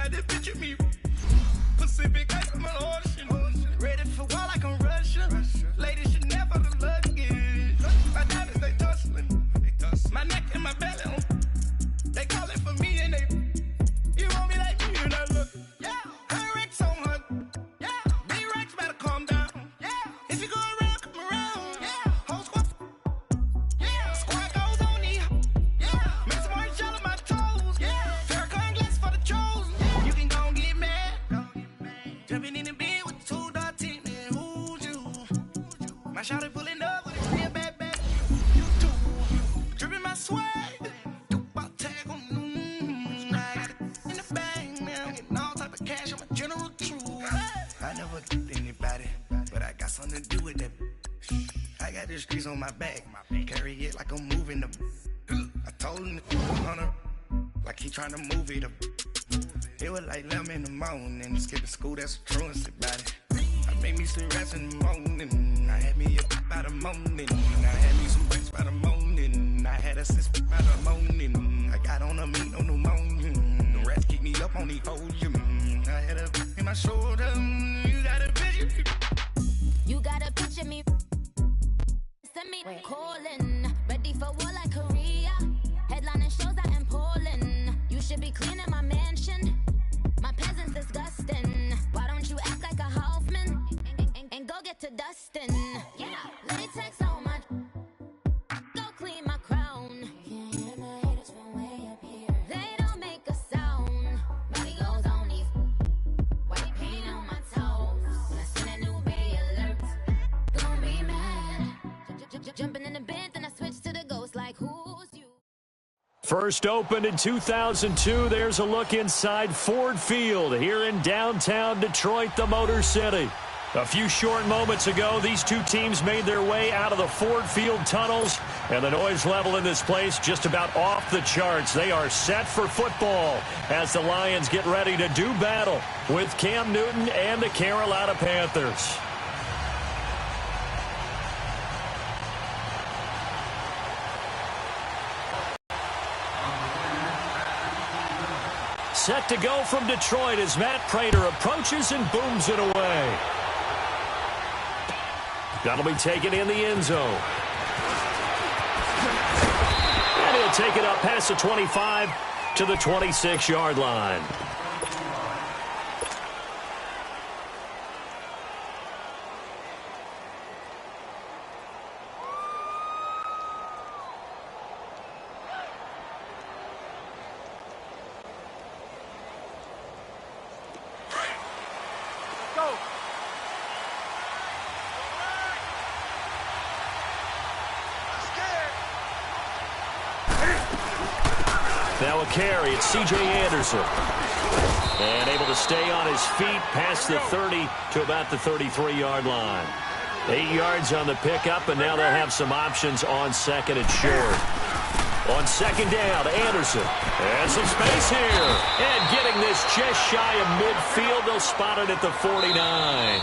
got this bitch at me. Pacific, I'm an ocean. Ready for war like I'm Russian. Ladies should never the luggage. My diamonds, they tussling. My neck and my belly on. They calling for me and they. You want me like me and I look. Yeah. Her Rex on her. Yeah. B-Rex better calm down. Yeah. If you go around, come around. Yeah. Whole squad. Yeah. Squad goes on me. Yeah. Make some orange gel on my toes. Yeah. Farrakhan glass for the chosen. Yeah. You can go and get mad. Jumping in the bed with 2 dark teeth, man. Who's you? My shawty pulling up with a real bad bag. You too. Dripping my swag. About tag on noon. I got it in the bag now. Getting all type of cash. I'm a general true. I never did anybody, but I got something to do with that. I got the streets on my back. Carry it like I'm moving the. I told him to on her like he trying to move it up. It was like 11 in the morning. Skipping school, that's a truancy about it. I made me some rest in the morning. I had me up by the morning. I had me some breaks by the morning. I had a sis by the morning. I got on a meat on the morning. The rats keep me up on the podium. I had a in my shoulder. You got a picture. You got a picture me. Send me calling. Ready for war like Korea. Headlining shows out in Poland. You should be cleaning my mansion. My peasants disgusting. Why don't you act like a Hoffman and go get to dustin'? Yeah, latex on my. Go clean my crown. Can't hear my haters from way up here. They don't make a sound. Body goes on these. White paint on my toes. When I send a new bay alert, gonna be mad. Jumping in the bed, then I switch to the ghost like who's you? First opened in 2002, there's a look inside Ford Field here in downtown Detroit, the Motor City. A few short moments ago, these two teams made their way out of the Ford Field tunnels, and the noise level in this place just about off the charts. They are set for football as the Lions get ready to do battle with Cam Newton and the Carolina Panthers. Set to go from Detroit as Matt Prater approaches and booms it away. That'll be taken in the end zone. And he'll take it up past the 25 to the 26-yard line. Now a carry, it's C.J. Anderson. And able to stay on his feet past the 30 to about the 33-yard line. 8 yards on the pickup, and now they'll have some options on second and short. On second down, Anderson. And some space here. And getting this just shy of midfield, they'll spot it at the 49.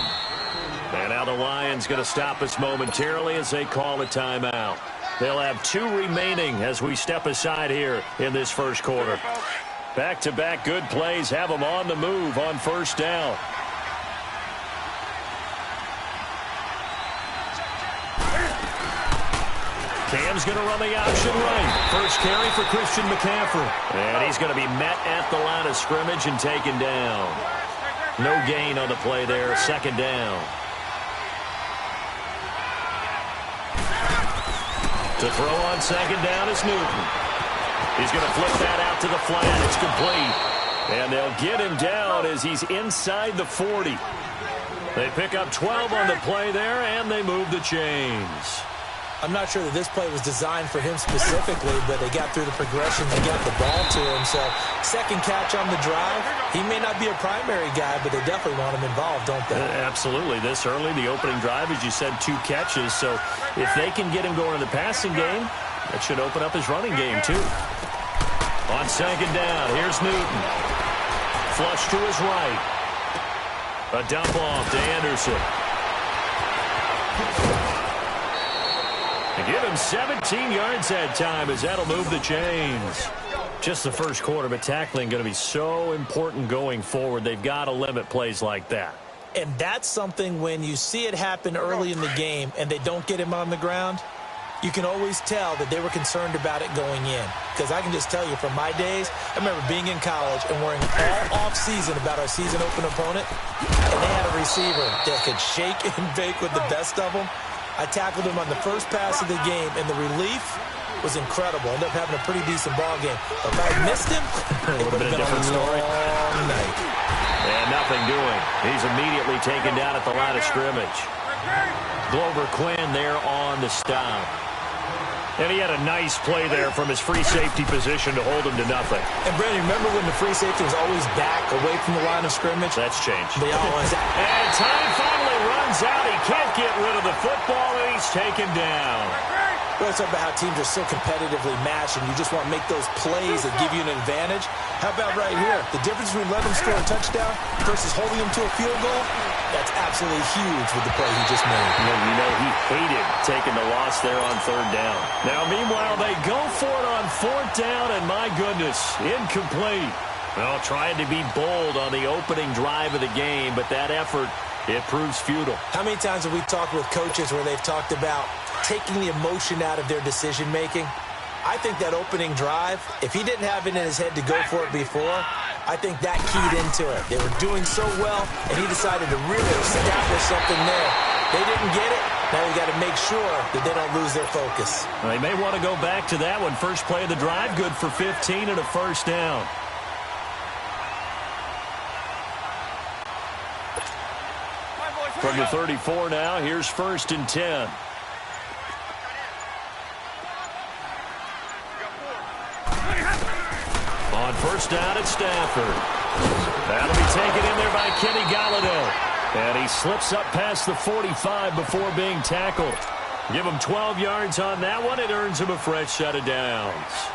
And now the Lions going to stop us momentarily as they call a timeout. They'll have 2 remaining as we step aside here in this first quarter. Back-to-back good plays have them on the move on first down. Cam's going to run the option right. First carry for Christian McCaffrey. And he's going to be met at the line of scrimmage and taken down. No gain on the play there, second down. To throw on second down is Newton. He's going to flip that out to the flat. It's complete. And they'll get him down as he's inside the 40. They pick up 12 on the play there, and they move the chains. I'm not sure that this play was designed for him specifically, but they got through the progression and got the ball to him. So second catch on the drive. He may not be a primary guy, but they definitely want him involved, don't they? Absolutely. This early, the opening drive, as you said, 2 catches. So if they can get him going in the passing game, that should open up his running game too. On second down, here's Newton. Flush to his right. A dump off to Anderson. Give him 17 yards that time as that'll move the chains. just the first quarter, but tackling going to be so important going forward. They've got to limit plays like that. And that's something when you see it happen early in the game and they don't get him on the ground, you can always tell that they were concerned about it going in. Because I can just tell you from my days, I remember being in college and worrying all off-season about our season open opponent, and they had a receiver that could shake and bake with the best of them. I tackled him on the first pass of the game, and the relief was incredible. Ended up having a pretty decent ball game. But if I had missed him, it would have been a different story. Long night. And nothing doing. He's immediately taken down at the line of scrimmage. Glover Quinn there on the stop. And he had a nice play there from his free safety position to hold him to nothing. And, Brandon, remember when the free safety was always back away from the line of scrimmage? That's changed. They always and time finally runs out. He can't get rid of the football, and he's taken down. We're talking about how teams are so competitively matched, and you just want to make those plays that give you an advantage. How about right here? The difference between letting him score a touchdown versus holding him to a field goal, that's absolutely huge with the play he just made. You know, he hated taking the loss there on third down. Now, meanwhile, they go for it on fourth down, and my goodness, incomplete. Well, trying to be bold on the opening drive of the game, but that effort, it proves futile. How many times have we talked with coaches where they've talked about taking the emotion out of their decision-making? I think that opening drive, if he didn't have it in his head to go for it before, I think that keyed into it. They were doing so well, and he decided to really establish something there. They didn't get it. Now you got to make sure that they don't lose their focus. Well, they may want to go back to that one. First play of the drive, good for 15 and a first down. From the 34 now, here's 1st and 10. On first down at Stafford. That'll be taken in there by Kenny Galladay. And he slips up past the 45 before being tackled. Give him 12 yards on that one. It earns him a fresh set of downs.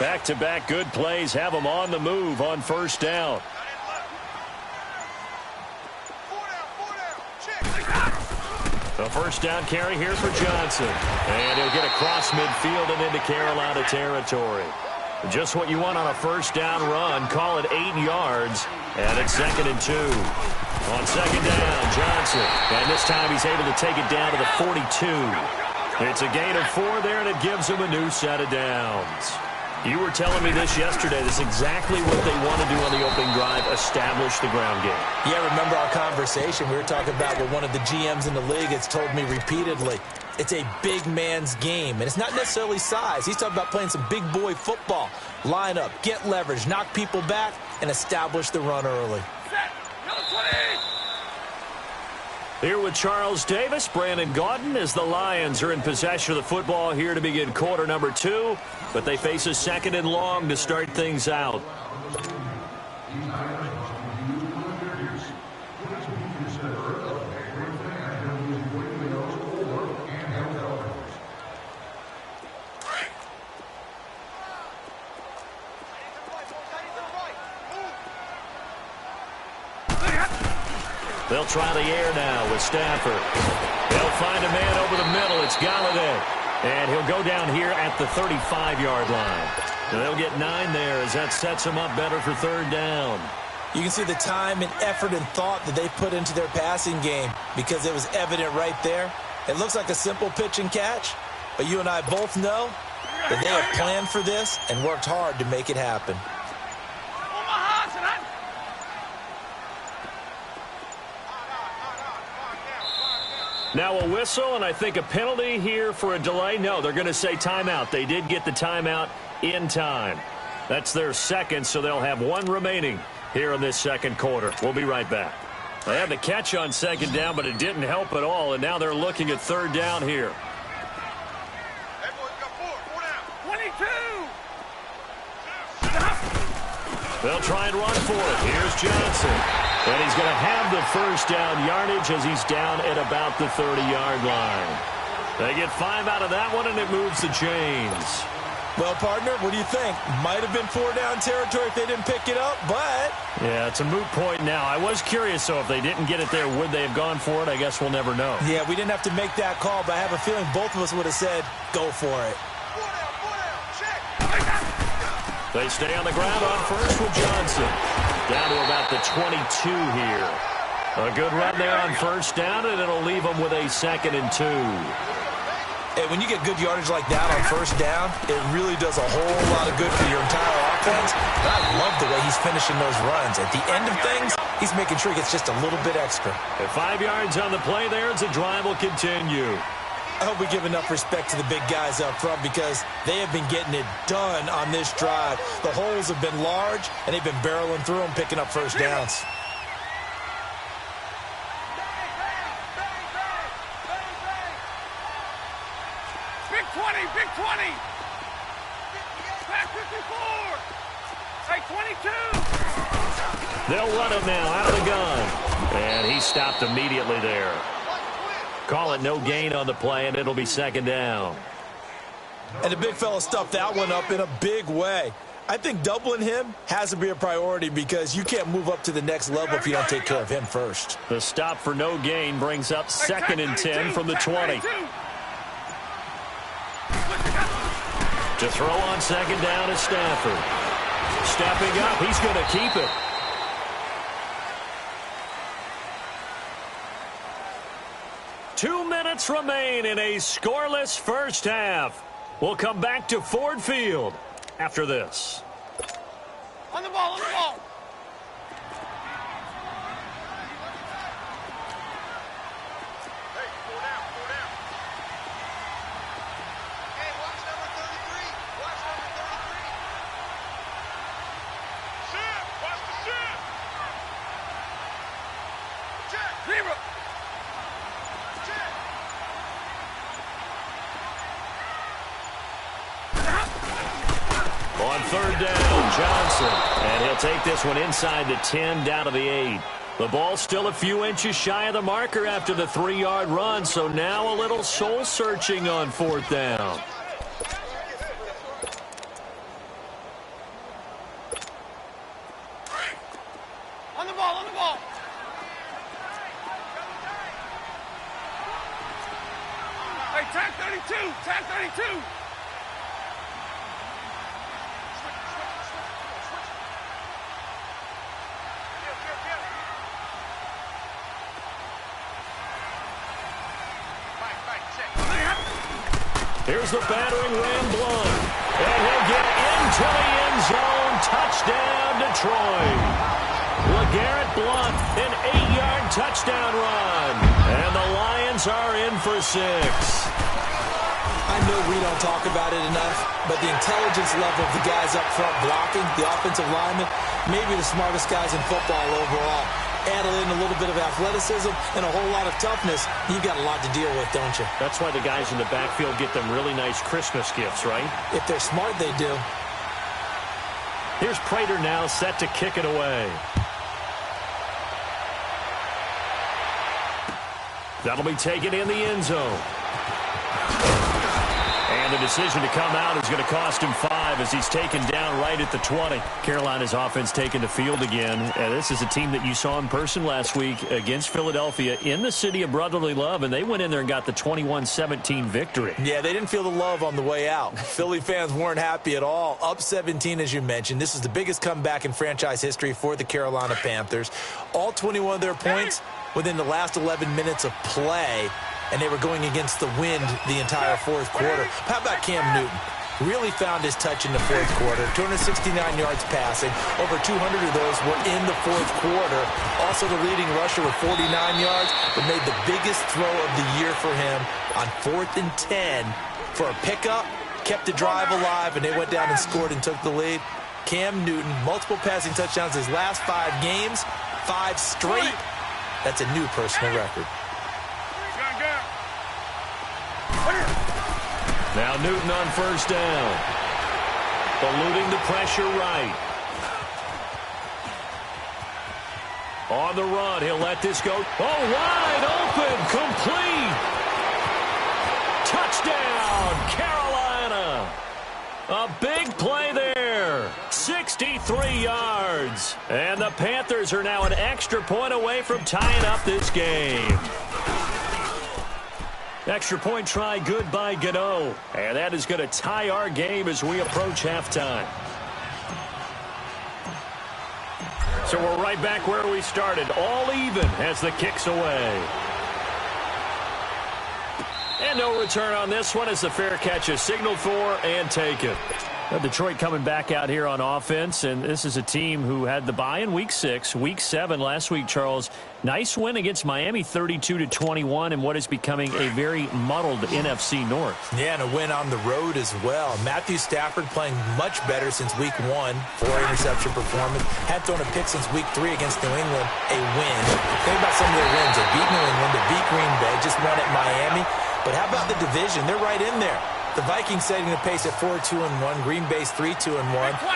Back-to-back good plays have him on the move on first down. A first down carry here for Johnson. And he'll get across midfield and into Carolina territory. Just what you want on a first down run. Call it 8 yards. And it's 2nd and 2. On second down, Johnson. And this time he's able to take it down to the 42. It's a gain of 4 there, and it gives him a new set of downs. You were telling me this yesterday. This is exactly what they want to do on the opening drive, establish the ground game. Yeah, remember our conversation. We were talking about what one of the GMs in the league has told me repeatedly. It's a big man's game, and it's not necessarily size. He's talking about playing some big boy football. Line up, get leverage, knock people back, and establish the run early. Here with Charles Davis, Brandon Gaudin, as the Lions are in possession of the football here to begin quarter number 2. But they face a 2nd and long to start things out. They'll try the air now with Stafford. They'll find a man over the middle. It's Galladay. And he'll go down here at the 35-yard line. They'll get 9 there as that sets them up better for third down. You can see the time and effort and thought that they put into their passing game because it was evident right there. It looks like a simple pitch and catch, but you and I both know that they have planned for this and worked hard to make it happen. Now a whistle, and I think a penalty here for a delay. No, they're going to say timeout. They did get the timeout in time. That's their second, so they'll have 1 remaining here in this second quarter. We'll be right back. They had the catch on second down, but it didn't help at all, and now they're looking at third down here. Hey, boys, got 4 down. 22. They'll try and run for it. Here's Johnson. And he's going to have the first down yardage as he's down at about the 30-yard line. They get 5 out of that one, and it moves the chains. Well, partner, what do you think? Might have been 4-down territory if they didn't pick it up, but... Yeah, it's a moot point now. I was curious, so if they didn't get it there, would they have gone for it? I guess we'll never know. Yeah, we didn't have to make that call, but I have a feeling both of us would have said, go for it. They stay on the ground on first with Johnson. Down to about the 22 here. A good run there on first down, and it'll leave them with a 2nd and 2. Hey, when you get good yardage like that on first down, it really does a whole lot of good for your entire offense. And I love the way he's finishing those runs. At the end of things, he's making sure he gets just a little bit extra. At 5 yards on the play there, as the drive will continue. I hope we give enough respect to the big guys up front because they have been getting it done on this drive. The holes have been large, and they've been barreling through them, picking up first downs. Big 20, big 20. Back 54. Hey, 22. They'll run it now out of the gun. And he stopped immediately there. Call it no gain on the play, and it'll be 2nd down. And the big fella stuffed that one up in a big way. I think doubling him has to be a priority because you can't move up to the next level if you don't take care of him first. The stop for no gain brings up 2nd and 10 from the 20. To throw on 2nd down is Stafford. Stepping up, he's going to keep it. Two minutes remain in a scoreless first half. We'll come back to Ford Field after this. On the ball, on the ball. Hey, 4 down, 4 down. Hey, watch number 33. Watch number 33. Ship, watch the ship. Check. 0. On 3rd down, Johnson. And he'll take this one inside the 10, down to the 8. The ball's still a few inches shy of the marker after the 3-yard run, so now a little soul-searching on 4th down. On the ball, on the ball. Hey, tag 32, tag 32. Here's the battering ram Blunt. And he'll get into the end zone. Touchdown, Detroit. LeGarrette Blunt, an 8-yard touchdown run. And the Lions are in for 6. I know we don't talk about it enough, but the intelligence level of the guys up front blocking, the offensive linemen, maybe the smartest guys in football overall. Add in a little bit of athleticism and a whole lot of toughness, you've got a lot to deal with, don't you? That's why the guys in the backfield get them really nice Christmas gifts, right? If they're smart, they do. Here's Prater now set to kick it away. That'll be taken in the end zone. And the decision to come out is going to cost him 5 as he's taken down right at the 20. Carolina's offense taking the field again. This is a team that you saw in person last week against Philadelphia in the city of brotherly love, and they went in there and got the 21-17 victory. Yeah, they didn't feel the love on the way out. Philly fans weren't happy at all. Up 17, as you mentioned. This is the biggest comeback in franchise history for the Carolina Panthers. All 21 of their points within the last 11 minutes of play, and they were going against the wind the entire 4th quarter. How about Cam Newton? Really found his touch in the 4th quarter. 269 yards passing. Over 200 of those were in the 4th quarter. Also the leading rusher with 49 yards, but made the biggest throw of the year for him on 4th and 10 for a pickup, kept the drive alive, and they went down and scored and took the lead. Cam Newton, multiple passing touchdowns his last 5 games, 5 straight. That's a new personal record. Now Newton on first down. Eluding the pressure right. On the run, he'll let this go. Oh, wide open, complete. Touchdown, Carolina. A big play there. 63 yards. And the Panthers are now an extra point away from tying up this game. Extra point try good by Gano. And that is going to tie our game as we approach halftime. So we're right back where we started. All even as the kick's away. And no return on this one as the fair catch is signaled for and taken. Detroit coming back out here on offense, and this is a team who had the bye in Week 6. Week 7 last week, Charles. Nice win against Miami, 32-21, in what is becoming a very muddled NFC North. Yeah, and a win on the road as well. Matthew Stafford playing much better since Week 1, 4-interception performance. Had thrown a pick since Week 3 against New England, a win. Think about some of their wins. They beat New England, they beat Green Bay, just won at Miami. But how about the division? They're right in there. The Vikings setting the pace at 4-2-1. Green Bay's 3-2-1.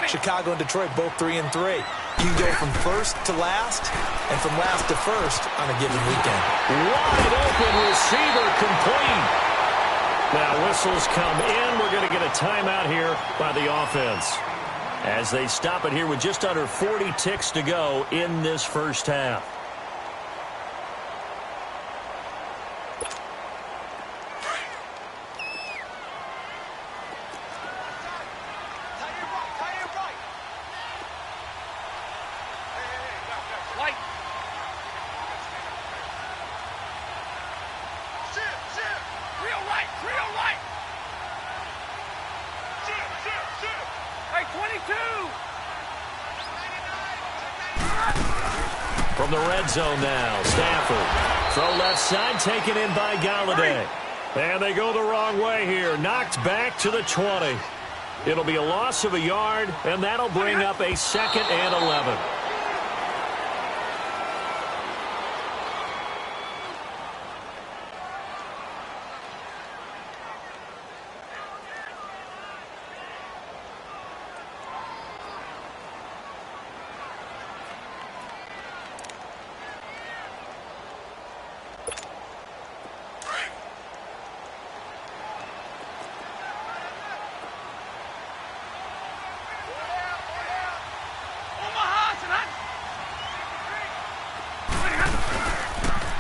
Chicago and Detroit both 3-3. You can go from first to last and from last to first on a given weekend. Wide open receiver complete. Now whistles come in. We're going to get a timeout here by the offense as they stop it here with just under 40 ticks to go in this first half. From the red zone now, Stafford. Throw left side, taken in by Galladay. And they go the wrong way here. Knocked back to the 20. It'll be a loss of a yard, and that'll bring up a 2nd and 11.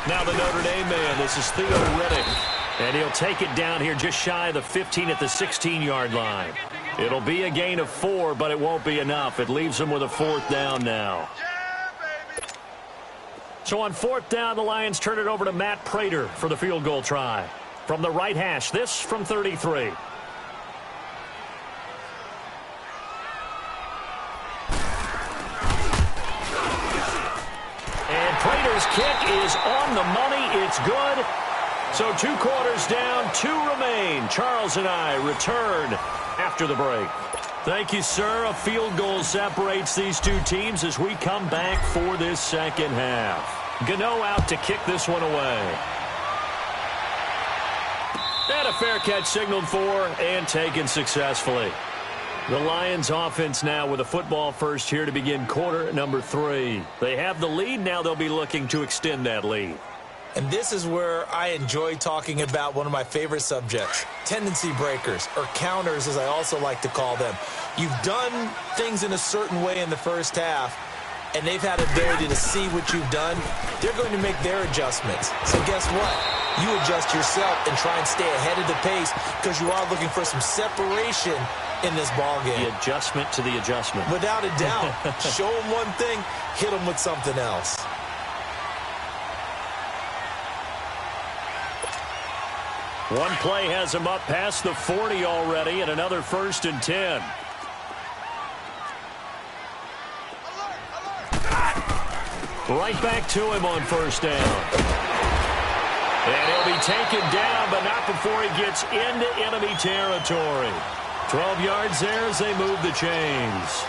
Now the Notre Dame man, this is Theo Riddick. And he'll take it down here just shy of the 15 at the 16-yard line. It'll be a gain of 4, but it won't be enough. It leaves them with a 4th down now. So on 4th down, the Lions turn it over to Matt Prater for the field goal try. From the right hash, this from 33. Prater's kick is on the money. It's good. So 2 quarters down, 2 remain. Charles and I return after the break. Thank you, sir. A field goal separates these two teams as we come back for this second half. Gano out to kick this one away. And a fair catch signaled for and taken successfully. The Lions offense now with a football first here to begin quarter number 3. They have the lead. Now they'll be looking to extend that lead. And this is where I enjoy talking about one of my favorite subjects, tendency breakers, or counters as I also like to call them. You've done things in a certain way in the first half, and they've had ability to see what you've done. They're going to make their adjustments. So guess what? You adjust yourself and try and stay ahead of the pace because you are looking for some separation in this ball game. The adjustment to the adjustment. Without a doubt. Show them one thing, hit them with something else. One play has him up past the 40 already, and another 1st and 10. Right back to him on 1st down. And he'll be taken down, but not before he gets into enemy territory. 12 yards there as they move the chains.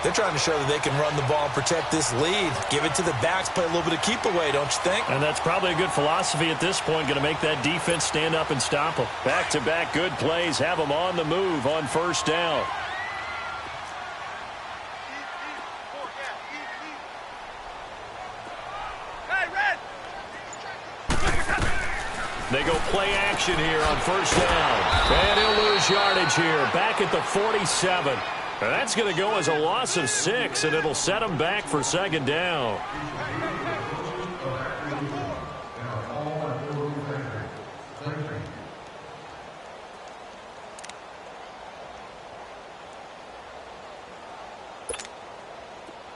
They're trying to show that they can run the ball and protect this lead. Give it to the backs, play a little bit of keep away, don't you think? And that's probably a good philosophy at this point, going to make that defense stand up and stop them. Back-to-back good plays, have them on the move on 1st down. They go play action possession here on first down. And he'll lose yardage here, back at the 47. And that's going to go as a loss of 6, and it'll set him back for second down.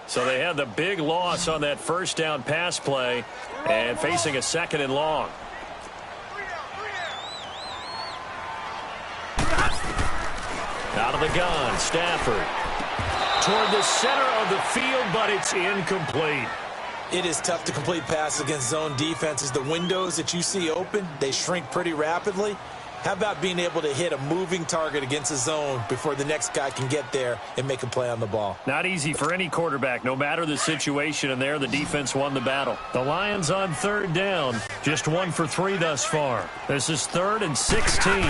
So they had the big loss on that first down pass play and facing a second and long. Out of the gun, Stafford. Toward the center of the field, but it's incomplete. It is tough to complete passes against zone defenses. The windows that you see open, they shrink pretty rapidly. How about being able to hit a moving target against a zone before the next guy can get there and make a play on the ball? Not easy for any quarterback, no matter the situation, and there the defense won the battle. The Lions on third down, just 1 for 3 thus far. This is 3rd and 16.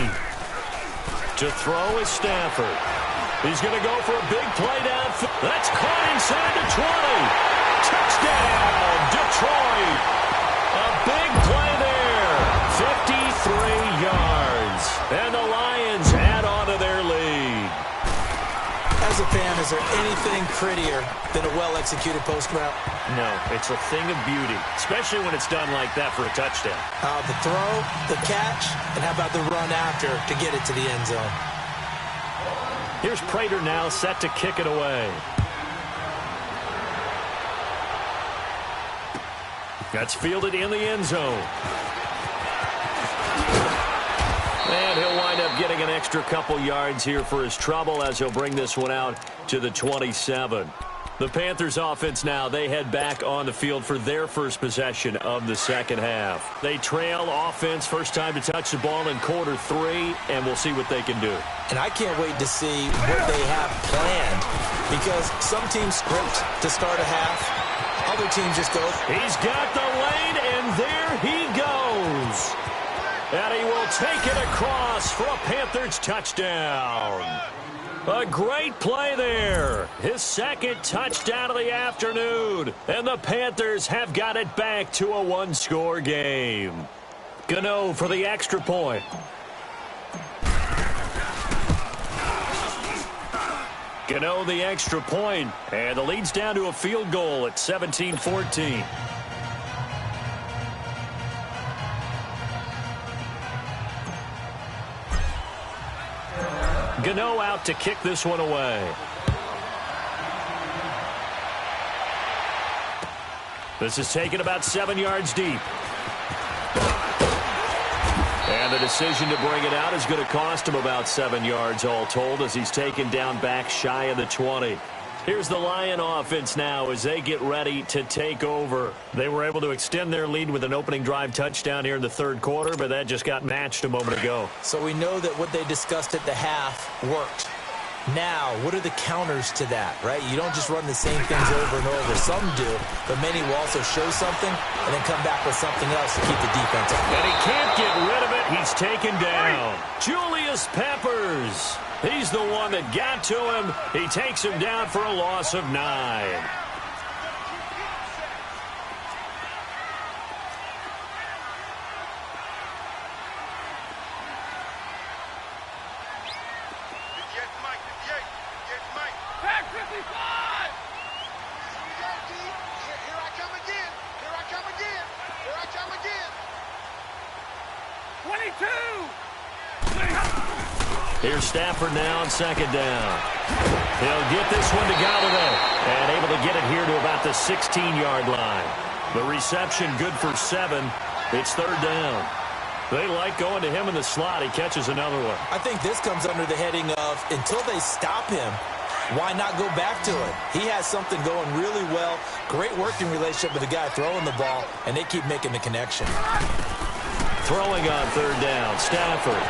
To throw is Stafford. He's going to go for a big play downfield. That's caught inside the 20. Touchdown, Detroit. A big play there. 53 yards. And the Lions add on to their lead. As a fan, is there anything prettier than a well-executed post route? No, it's a thing of beauty, especially when it's done like that for a touchdown. The throw, the catch, and how about the run after to get it to the end zone? Here's Prater now set to kick it away. That's fielded in the end zone. And he'll wind up getting an extra couple yards here for his trouble as he'll bring this one out to the 27. The Panthers offense now, they head back on the field for their first possession of the second half. They trail offense, first time to touch the ball in quarter 3, and we'll see what they can do. And I can't wait to see what they have planned, because some teams script to start a half. Other teams just go. He's got the lane, and there he goes. And he will take it across for a Panthers touchdown. A great play there. His second touchdown of the afternoon. And the Panthers have got it back to a one-score game. Gano for the extra point. Gano the extra point. And the lead's down to a field goal at 17-14. Gano out to kick this one away. This is taken about 7 yards deep. And the decision to bring it out is going to cost him about 7 yards all told as he's taken down back shy of the 20. Here's the Lion offense now as they get ready to take over. They were able to extend their lead with an opening drive touchdown here in the third quarter, but that just got matched a moment ago. So we know that what they discussed at the half worked. Now, what are the counters to that, right? You don't just run the same things over and over. Some do, but many will also show something and then come back with something else to keep the defense up. And he can't get rid of it. He's taken down. Julius Peppers. He's the one that got to him. He takes him down for a loss of 9. Pack 55! Here I come again. Here I come again. Here I come again. 22! Here's Stafford now on second down. He'll get this one to Galladay and able to get it here to about the 16-yard line. The reception good for 7. It's third down. They like going to him in the slot. He catches another one. I think this comes under the heading of until they stop him, why not go back to it? He has something going really well. Great working relationship with the guy throwing the ball, and they keep making the connection. Throwing on third down, Stafford.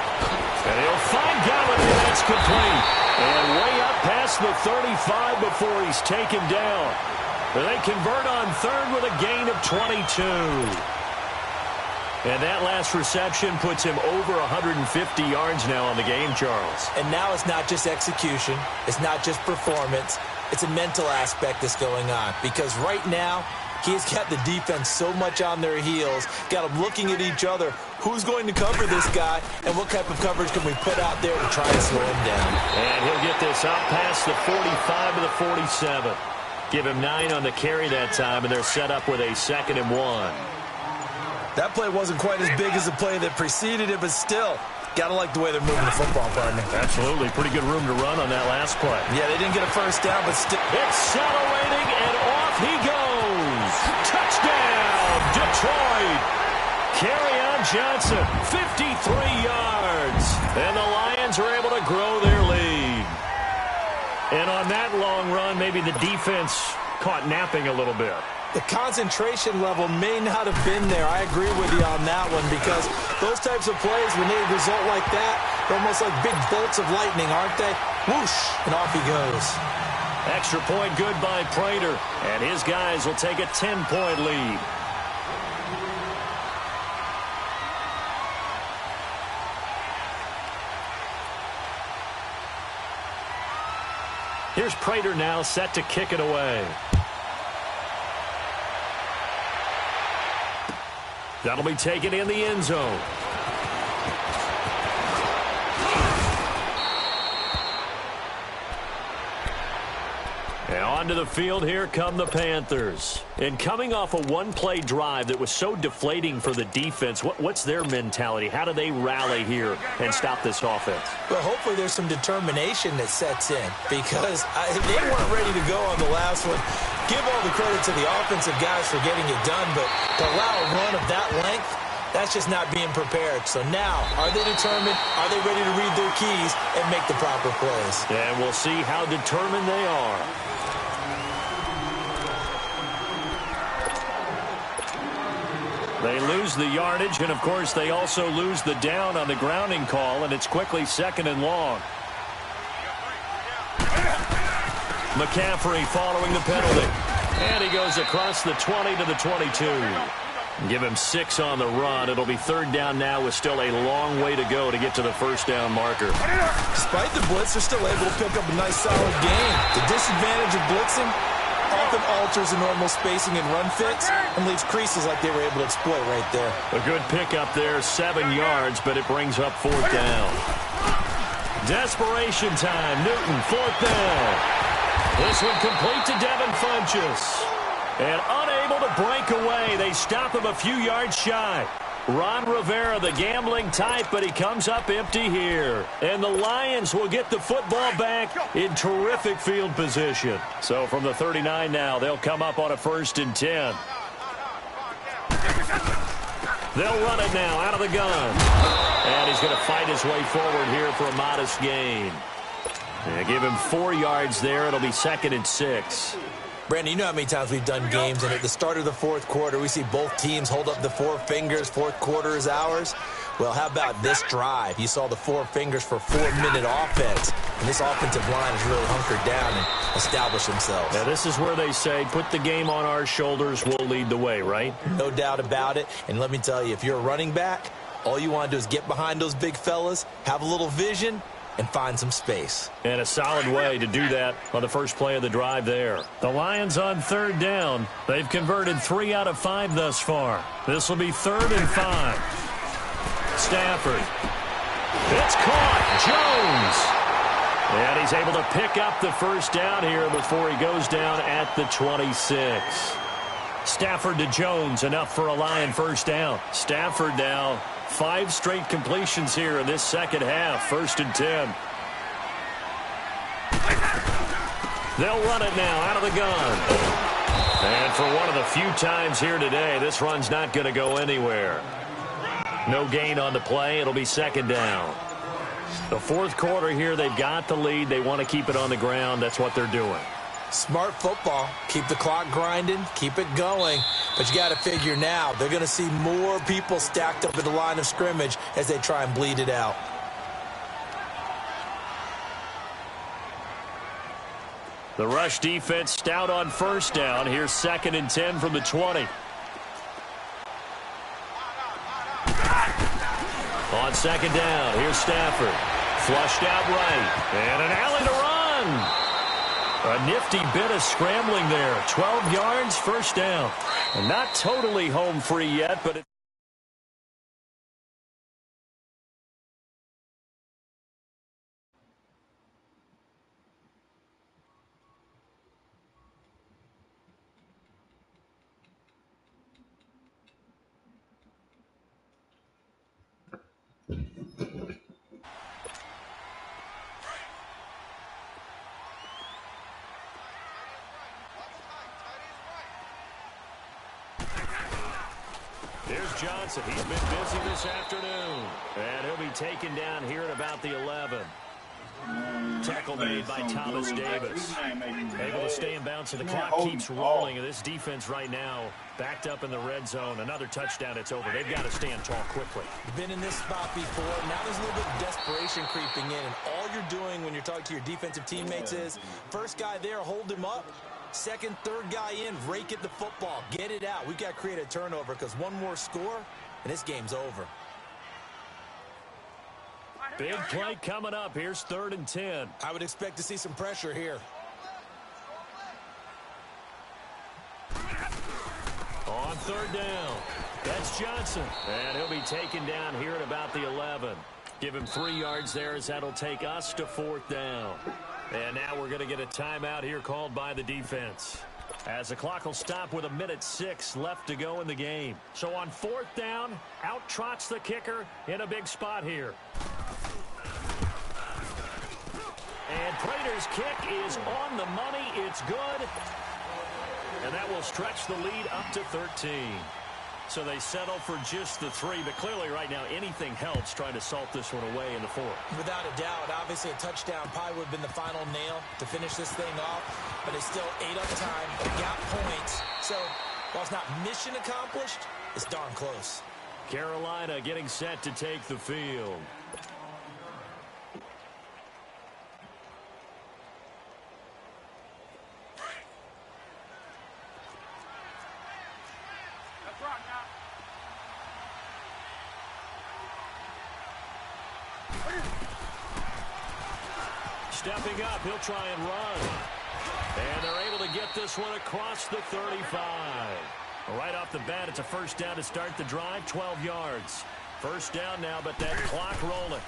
And he'll find Galladay. That's complete. And way up past the 35 before he's taken down. They convert on third with a gain of 22. And that last reception puts him over 150 yards now on the game, Charles. And now it's not just execution. It's not just performance. It's a mental aspect that's going on. Because right now, He's got the defense so much on their heels, got them looking at each other. Who's going to cover this guy, and what type of coverage can we put out there to try and slow him down? And he'll get this out past the 45 to the 47. Give him 9 on the carry that time, and they're set up with a 2nd and 1. That play wasn't quite as big as the play that preceded it, but still, gotta like the way they're moving the football, partner. Absolutely. Pretty good room to run on that last play. Yeah, they didn't get a first down, but still. Accelerating, and off he goes. Touchdown, Detroit. Kerryon Johnson, 53 yards. And the Lions are able to grow their lead. And on that long run, maybe the defense caught napping a little bit. The concentration level may not have been there. I agree with you on that one, because those types of plays, when they result like that, they're almost like big bolts of lightning, aren't they? Whoosh, and off he goes. Extra point good by Prater, and his guys will take a 10-point lead. Here's Prater now set to kick it away. That'll be taken in the end zone. And onto the field, here come the Panthers. And coming off a one-play drive that was so deflating for the defense, what's their mentality? How do they rally here and stop this offense? Well, hopefully there's some determination that sets in, because they weren't ready to go on the last one. Give all the credit to the offensive guys for getting it done, but to allow a run of that length, that's just not being prepared. So now, are they determined? Are they ready to read their keys and make the proper plays? And we'll see how determined they are. They lose the yardage, and, of course, they also lose the down on the grounding call, and it's quickly 2nd and long. McCaffrey following the penalty. And he goes across the 20 to the 22. Give him 6 on the run. It'll be 3rd down now with still a long way to go to get to the 1st down marker. Despite the blitz, they're still able to pick up a nice solid gain. The disadvantage of blitzing often alters the normal spacing and run fits and leaves creases like they were able to exploit right there. A good pickup there, 7 yards, but it brings up 4th down. Desperation time. Newton, 4th down. This one complete to Devin Funchess. And unable to break away. They stop him a few yards shy. Ron Rivera, the gambling type, but he comes up empty here. And the Lions will get the football back in terrific field position. So from the 39 now, they'll come up on a 1st and 10. They'll run it now out of the gun. And he's going to fight his way forward here for a modest gain. And give him 4 yards there. It'll be 2nd and 6. Brandon, you know how many times we've done games, and at the start of the 4th quarter, we see both teams hold up the 4 fingers, 4th quarter is ours. Well, how about this drive? You saw the 4 fingers for 4-minute offense, and this offensive line has really hunkered down and established themselves. Now, this is where they say, put the game on our shoulders, we'll lead the way, right? No doubt about it, and let me tell you, if you're a running back, all you want to do is get behind those big fellas, have a little vision, and find some space. And a solid way to do that on the first play of the drive there. The Lions on 3rd down. They've converted 3 out of 5 thus far. This will be 3rd and 5. Stafford. It's caught. Jones. And he's able to pick up the 1st down here before he goes down at the 26. Stafford to Jones, enough for a Lion 1st down. Stafford now 5 straight completions here in this 2nd half. 1st and 10. They'll run it now out of the gun. And for one of the few times here today, this run's not going to go anywhere. No gain on the play. It'll be 2nd down. The 4th quarter here, they've got the lead. They want to keep it on the ground. That's what they're doing. Smart football. Keep the clock grinding. Keep it going. But you got to figure now, they're going to see more people stacked up at the line of scrimmage as they try and bleed it out. The rush defense stout on 1st down. Here's 2nd and 10 from the 20. On 2nd down, here's Stafford. Flushed out right. And an alley to run. A nifty bit of scrambling there. 12 yards, first down. And not totally home free yet, but here's Johnson. He's been busy this afternoon. And he'll be taken down here at about the 11. Tackle made by Thomas Davis. Able to stay in bounds, so the clock keeps rolling. And this defense right now backed up in the red zone. Another touchdown, it's over. They've got to stand tall quickly. Been in this spot before. Now there's a little bit of desperation creeping in. And all you're doing when you're talking to your defensive teammates is, first guy there, hold him up. Second, third guy in, rake at the football. Get it out. We've got to create a turnover because one more score, and this game's over. Big play coming up. Here's 3rd and 10. I would expect to see some pressure here. On 3rd down, that's Johnson. And he'll be taken down here at about the 11. Give him 3 yards there as that'll take us to 4th down. And now we're going to get a timeout here called by the defense, as the clock will stop with 1:06 left to go in the game. So on 4th down, out trots the kicker in a big spot here. And Prater's kick is on the money. It's good. And that will stretch the lead up to 13. So they settle for just the 3, but clearly right now anything helps trying to salt this one away in the 4th. Without a doubt, obviously a touchdown probably would have been the final nail to finish this thing off, but it's still ate up time. They got points. So while it's not mission accomplished, it's darn close. Carolina getting set to take the field. Stepping up, he'll try and run. And they're able to get this one across the 35. Right off the bat, it's a first down to start the drive, 12 yards. First down now, but that clock rolling.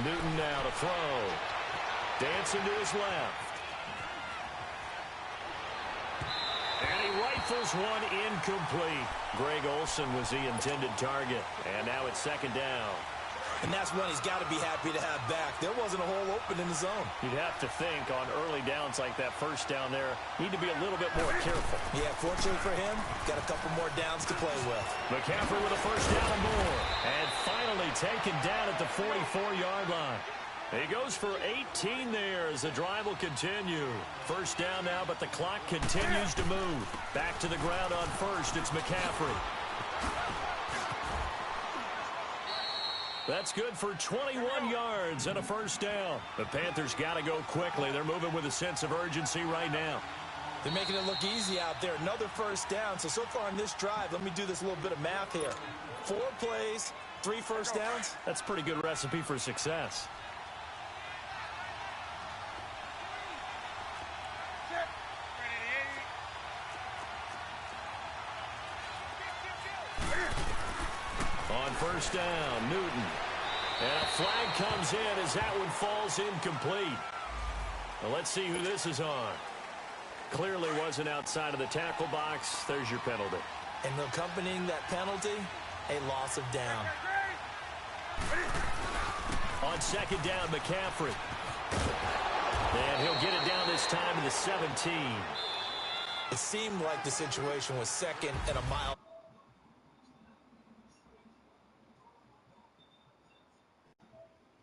Newton now to throw. Dancing to his left. And he rifles one incomplete. Greg Olsen was the intended target. And now it's 2nd down. And that's one he's got to be happy to have back. There wasn't a hole open in the zone. You'd have to think on early downs like that first down there, need to be a little bit more careful. Yeah, fortunately for him, got a couple more downs to play with. McCaffrey with a first down and more. And finally taken down at the 44-yard line. He goes for 18 there as the drive will continue. First down now, but the clock continues to move. Back to the ground on first, it's McCaffrey. That's good for 21 yards and a first down. The Panthers got to go quickly. They're moving with a sense of urgency right now. They're making it look easy out there. Another first down. So far on this drive, let me do this little bit of math here. 4 plays, 3 first downs. That's a pretty good recipe for success. On first down, Newton. And a flag comes in as that one falls incomplete. Well, let's see who this is on. Clearly wasn't outside of the tackle box. There's your penalty. And accompanying that penalty, a loss of down. On 2nd down, McCaffrey. And he'll get it down this time to the 17. It seemed like the situation was 2nd and a mile.